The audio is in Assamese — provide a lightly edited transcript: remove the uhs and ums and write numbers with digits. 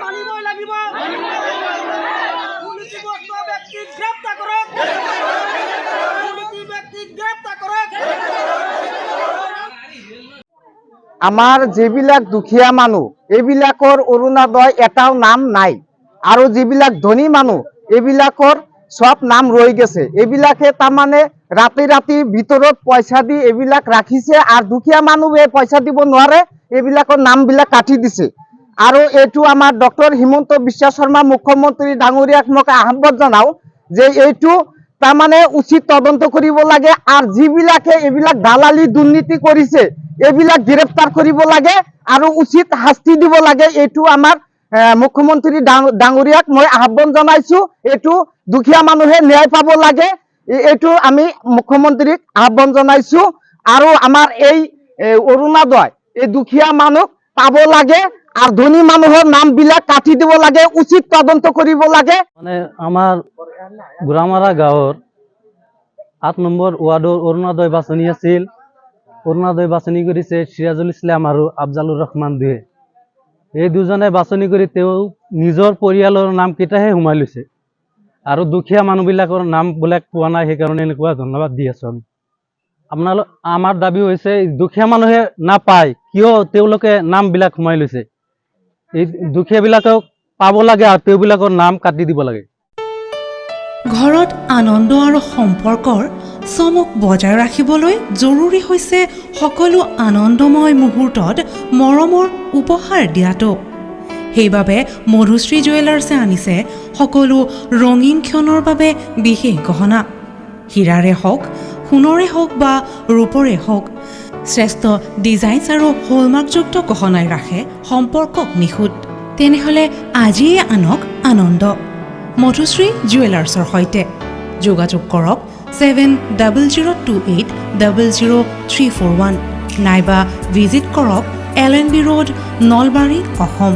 মানিবই লাগিব দুৰ্নীতিগ্ৰস্ত ব্যক্তি গ্ৰেপ্তাৰ কৰক দুৰ্নীতি ব্যক্তি গ্ৰেপ্তাৰ কৰক আমাৰ যিবিলাক দুখীয়া মানুহ এইবিলাকৰ অৰুণোদয় এটাও নাম নাই আৰু যিবিলাক ধনী মানুহ এইবিলাকৰ সব নাম ৰৈ গেছে এইবিলাকে তাৰমানে ৰাতি ৰাতি ভিতৰত পইচা দি এইবিলাক ৰাখিছে আৰু দুখীয়া মানুহে পইচা দিব নোৱাৰে এইবিলাকৰ নামবিলাক কাটি দিছে আৰু এইটো আমাৰ ডক্টৰ হিমন্ত বিশ্ব শৰ্মা মুখ্যমন্ত্ৰী ডাঙৰীয়াক মই আহ্বান জনাও যে এইটো তাৰমানে উচিত তদন্ত কৰিব লাগে আৰু যিবিলাকে এইবিলাক দালালি দুৰ্নীতি কৰিছে এইবিলাক গ্ৰেপ্তাৰ কৰিব লাগে আৰু উচিত শাস্তি দিব লাগে এইটো আমাৰ মুখ্যমন্ত্ৰী ডাঙৰীয়াক মই আহ্বান জনাইছো এইটো দুখীয়া মানুহে ন্যায় পাব লাগে এইটো আমি মুখ্যমন্ত্ৰীক আহ্বান জনাইছো আৰু আমাৰ এই অৰুণোদয় এই দুখীয়া মানুহ পাব লাগে আৰ ধনী মানুহৰ নামবিলাক কাটি দিব লাগে উচিত তদন্ত কৰিব লাগে মানে আমাৰ গুৰামাৰা গাঁৱৰ ৮ নম্বৰ ওয়াৰ্ডৰ অৰুণোদয় বাছনি আছিল অৰুণোদয় বাছনি কৰিছে সিৰাজুল ইছলাম আৰু আফজালুৰ ৰহমান দুয়ে এই দুজনে বাছনি কৰি তেওঁ নিজৰ পৰিয়ালৰ নাম কেইটাহে সোমাই লৈছে আৰু দুখীয়া মানুহবিলাকৰ নাম বিলাক পোৱা নাই সেইকাৰণে এনেকুৱা ধন্যবাদ দি আছো আমি আমাৰ দাবী হৈছে দুখীয়া মানুহে নাপায় কিয় তেওঁলোকে নামবিলাক সোমাই লৈছে এই দুখীয়াবিলাকক পাব লাগে আৰু তেওঁবিলাকৰ নাম কাটি দিব লাগে ঘৰত আনন্দ আৰু সম্পৰ্কৰ চমক বজাই ৰাখিবলৈ জৰুৰী হৈছে সকলো আনন্দময় মুহূৰ্তত মৰমৰ উপহাৰ দিয়াটো সেইবাবে মধুশ্ৰী জুৱেলাৰ্ছে আনিছে সকলো ৰঙীন ক্ষণৰ বাবে বিশেষ গহনা হীৰাৰে হওক সোণৰে হওক বা ৰূপৰে হওক শ্ৰেষ্ঠ ডিজাইনছ আৰু হলমাৰ্কযুক্ত গহনাই ৰাখে সম্পৰ্কক নিখুঁত তেনেহ'লে আজিয়ে আনক আনন্দ মধুশ্ৰী জুৱেলাৰ্ছৰ সৈতে যোগাযোগ কৰক 7002800341 নাইবা ভিজিট কৰক LNB ৰোড নলবাৰী অসম